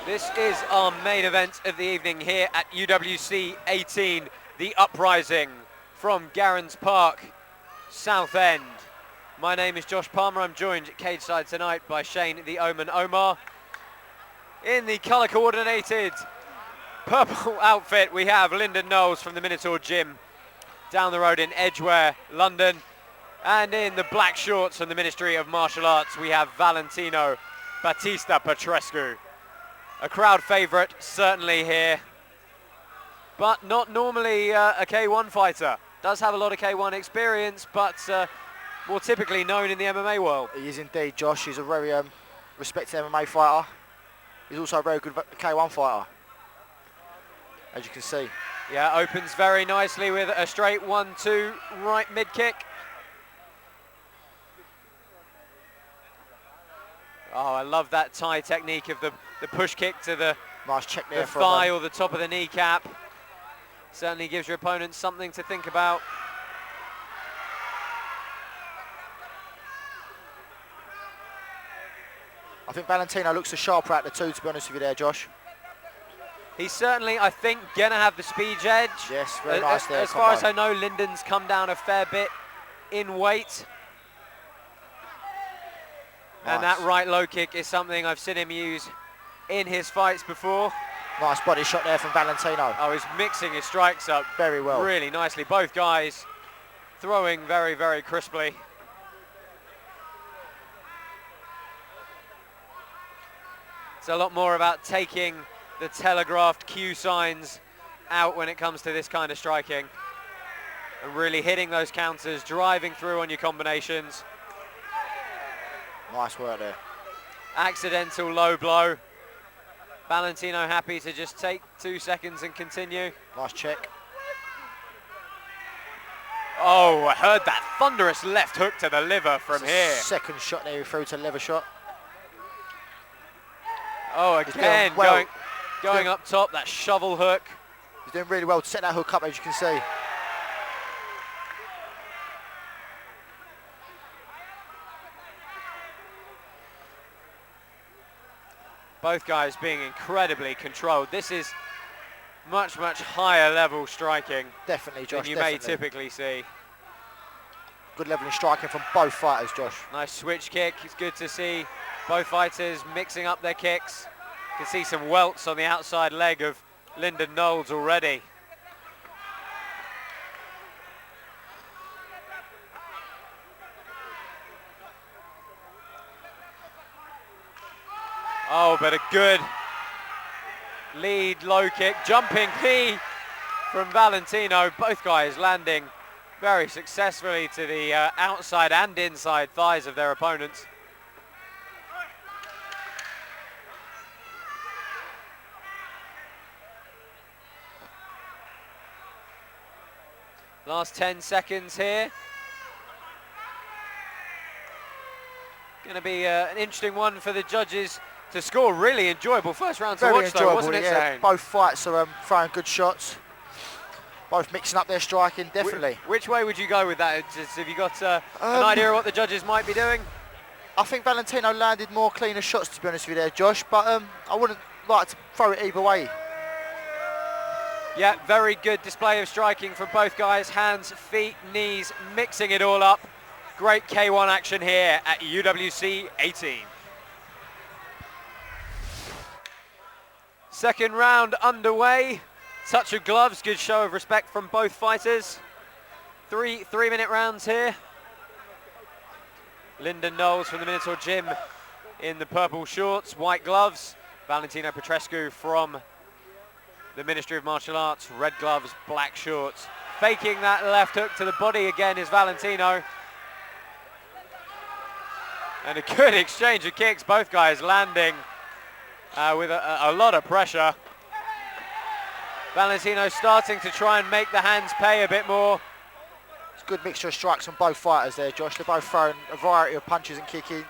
This is our main event of the evening here at UWC 18, the Uprising from Garrans Park, Southend. My name is Josh Palmer. I'm joined at cage side tonight by Shane the Omen Omar. In the colour coordinated purple outfit, we have Lyndon Knowles from the Minotaur Gym down the road in Edgware, London. And in the black shorts from the Ministry of Martial Arts, we have Valentino Petrescu. A crowd favourite, certainly here, but not normally a K1 fighter. Does have a lot of K1 experience, but more typically known in the MMA world. He is indeed, Josh. He's a very respected MMA fighter. He's also a very good K1 fighter, as you can see. Yeah, opens very nicely with a straight 1-2 right mid kick. Oh, I love that Thai technique of the push kick to the, nice check there the thigh or the top of the kneecap. Certainly gives your opponent something to think about. I think Valentino looks the sharper out of the two, to be honest with you there, Josh. He's certainly, I think, going to have the speed edge. Yes, very nice there. As far as I know, Lyndon's come down a fair bit in weight. Nice. And that right low kick is something I've seen him use in his fights before. Nice body shot there from Valentino. Oh, he's mixing his strikes up very well. Really nicely. Both guys throwing very, very crisply. It's a lot more about taking the telegraphed cue signs out when it comes to this kind of striking. And really hitting those counters, driving through on your combinations. Nice work there. Accidental low blow. Valentino happy to just take 2 seconds and continue. Nice check. Oh, I heard that thunderous left hook to the liver from here. Second shot there, he threw to the liver shot. Oh, again, going up top, that shovel hook. He's doing really well to set that hook up, as you can see. Both guys being incredibly controlled. This is much, much higher level striking. Definitely, Josh, than you may typically see. Good level in striking from both fighters, Josh. Nice switch kick. It's good to see both fighters mixing up their kicks. You can see some welts on the outside leg of Lyndon Knowles already. Oh, but a good lead low kick, jumping knee from Valentino. Both guys landing very successfully to the outside and inside thighs of their opponents. Last 10 seconds here. Going to be an interesting one for the judges to score. Really enjoyable first round to watch, though, wasn't it, Zane? Both fights are throwing good shots. Both mixing up their striking, definitely. Which way would you go with that? Have you got an idea of what the judges might be doing? I think Valentino landed more cleaner shots, to be honest with you there, Josh, but I wouldn't like to throw it either way. Yeah, very good display of striking from both guys. Hands, feet, knees, mixing it all up. Great K1 action here at UWC 18. Second round underway. Touch of gloves, good show of respect from both fighters. Three-minute rounds here. Lyndon Knowles from the Minotaur Gym in the purple shorts, white gloves. Valentino Petrescu from the Ministry of Martial Arts, red gloves, black shorts. Faking that left hook to the body again is Valentino. And a good exchange of kicks, both guys landing with a lot of pressure. Valentino starting to try and make the hands pay a bit more. It's a good mixture of strikes from both fighters there, Josh. They're both throwing a variety of punches and kicking.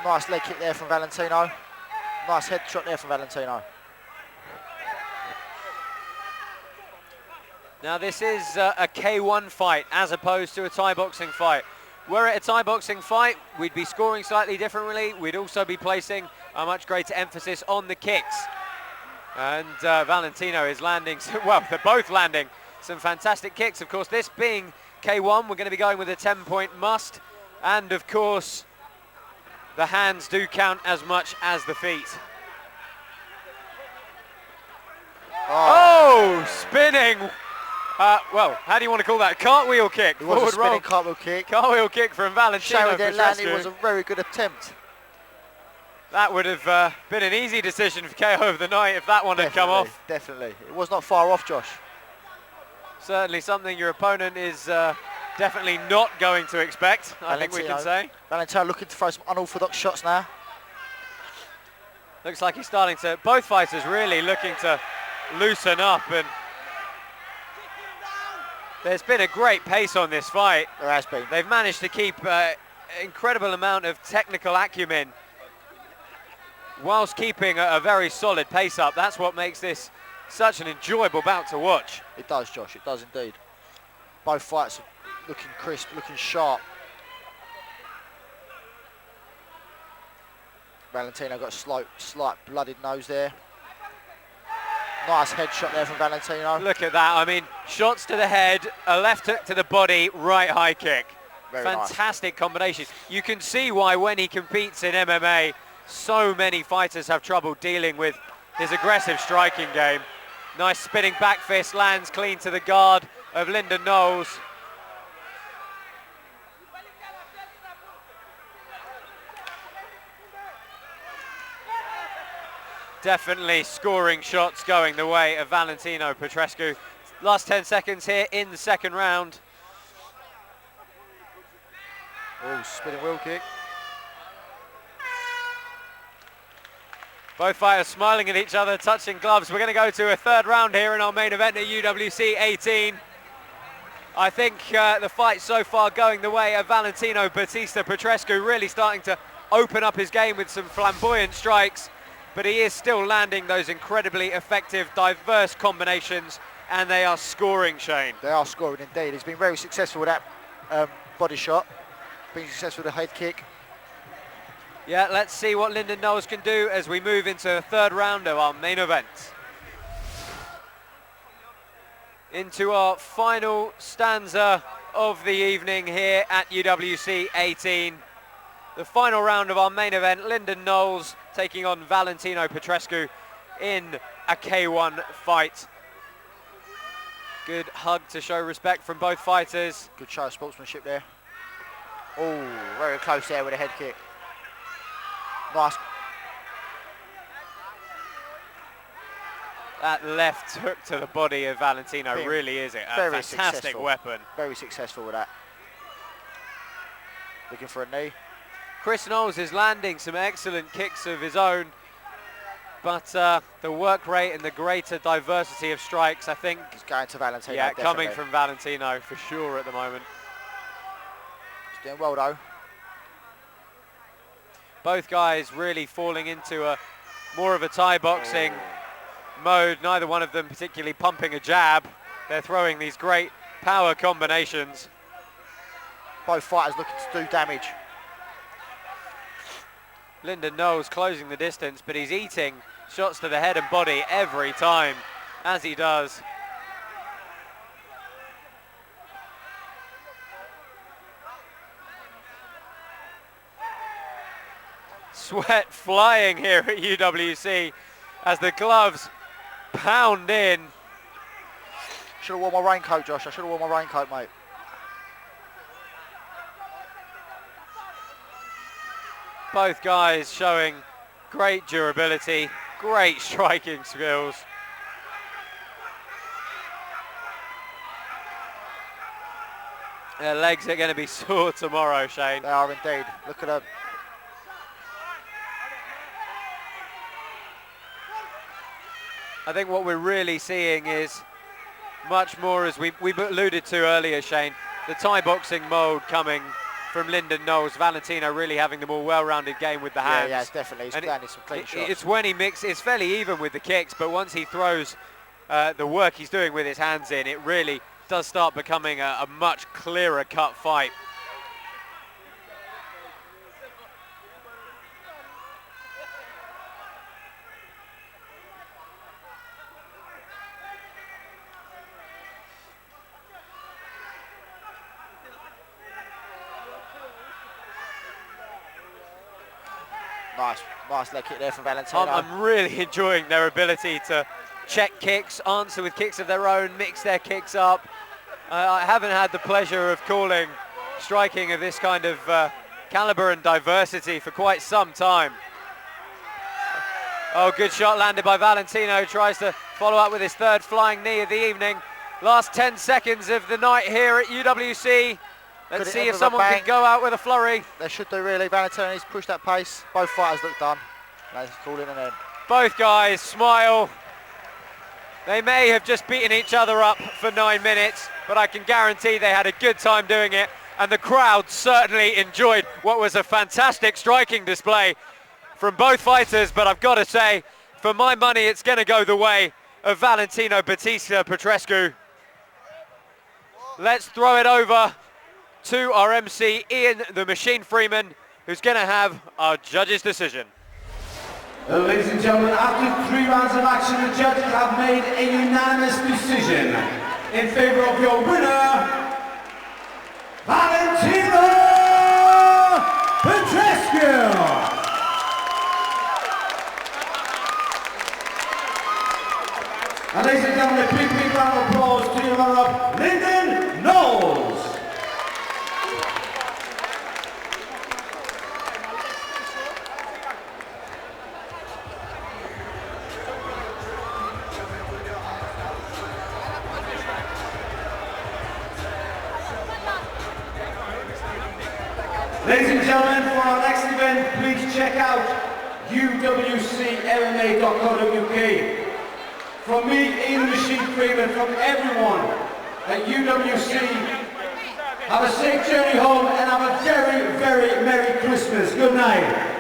Nice leg kick there from Valentino. Nice head shot there from Valentino. Now this is a K1 fight as opposed to a Thai boxing fight. were it a Thai boxing fight, we'd be scoring slightly differently. We'd also be placing a much greater emphasis on the kicks. And Valentino is landing, well, they're both landing some fantastic kicks. Of course, this being K1, we're going to be going with a 10-point must. And of course, the hands do count as much as the feet. Oh, spinning. Well, how do you want to call that? Cartwheel kick. It was a spinning cartwheel kick. Cartwheel kick from Valentino Petrescu. It was a very good attempt. That would have been an easy decision for KO of the night if that one had come off. Definitely. It was not far off, Josh. Certainly something your opponent is definitely not going to expect, I think we can say. Valentino looking to throw some unorthodox shots now. Looks like he's starting to, both fighters really looking to loosen up, and there's been a great pace on this fight. There has been. They've managed to keep an incredible amount of technical acumen whilst keeping a very solid pace up. That's what makes this such an enjoyable bout to watch. It does, Josh, it does indeed. Both fights are looking crisp, looking sharp. Valentino got a slight blooded nose there. Nice headshot there from Valentino. Look at that, I mean, shots to the head, a left hook to the body, right high kick. Very fantastic combination. You can see why when he competes in MMA, so many fighters have trouble dealing with his aggressive striking game. Nice spinning back fist, lands clean to the guard of Lyndon Knowles. Definitely scoring shots going the way of Valentino Petrescu. Last 10 seconds here in the second round. Oh, spinning wheel kick. Both fighters smiling at each other, touching gloves. We're going to go to a third round here in our main event at UWC 18. I think the fight so far going the way of Valentino Batista Petrescu, really starting to open up his game with some flamboyant strikes, but he is still landing those incredibly effective, diverse combinations, and they are scoring, Shane. They are scoring indeed. He's been very successful with that body shot, been successful with the head kick. Yeah, let's see what Lyndon Knowles can do as we move into the third round of our main event. Into our final stanza of the evening here at UWC 18. The final round of our main event, Lyndon Knowles taking on Valentino Petrescu in a K1 fight. Good hug to show respect from both fighters. Good show of sportsmanship there. Oh, very close there with a head kick. Nice. That left hook to the body of Valentino really is a fantastic weapon. Very successful with that. Looking for a knee. Chris Knowles is landing some excellent kicks of his own, but the work rate and the greater diversity of strikes, I think, is going to Valentino. Yeah, definitely. coming from Valentino for sure at the moment. He's doing well though. Both guys really falling into more of a Thai boxing mode. Neither one of them particularly pumping a jab. They're throwing these great power combinations. Both fighters looking to do damage. Lyndon Knowles closing the distance, but he's eating shots to the head and body every time, as he does. Sweat flying here at UWC as the gloves pound in. Should have worn my raincoat, Josh. I should have worn my raincoat, mate. Both guys showing great durability, great striking skills. Their legs are going to be sore tomorrow, Shane. They are indeed. Look at them. I think what we're really seeing is much more, as we alluded to earlier, Shane, the Thai boxing mode coming from Lyndon Knowles. Valentino really having the more well-rounded game with the hands. Yeah, definitely. He's landing some clean shots. It's when he mixes, it's fairly even with the kicks, but once he throws the work he's doing with his hands in, it really does start becoming a much clearer cut fight. Nice leg kick there from Valentino. I'm really enjoying their ability to check kicks, answer with kicks of their own, mix their kicks up. I haven't had the pleasure of calling striking of this kind of caliber and diversity for quite some time. Oh, good shot landed by Valentino. Tries to follow up with his third flying knee of the evening. Last 10 seconds of the night here at UWC. Let's see if someone can go out with a flurry. They should do, really. Valentino needs to push that pace. Both fighters look done. Let's call it an end. Both guys smile. They may have just beaten each other up for 9 minutes, but I can guarantee they had a good time doing it, and the crowd certainly enjoyed what was a fantastic striking display from both fighters. But I've got to say, for my money, it's going to go the way of Valentino Vs Petrescu. Let's throw it over to our MC, Ian the Machine Freeman, who's going to have our judges' decision. Ladies and gentlemen, after 3 rounds of action, the judges have made a unanimous decision in favor of your winner, Valentino Petrescu. And ladies and gentlemen, a big round of applause to your runner-up, Lyndon Knowles. Ladies and gentlemen, for our next event, please check out uwcmma.co.uk. From me, Ian the Machine Freeman, from everyone at UWC, have a safe journey home and have a very, very Merry Christmas. Good night.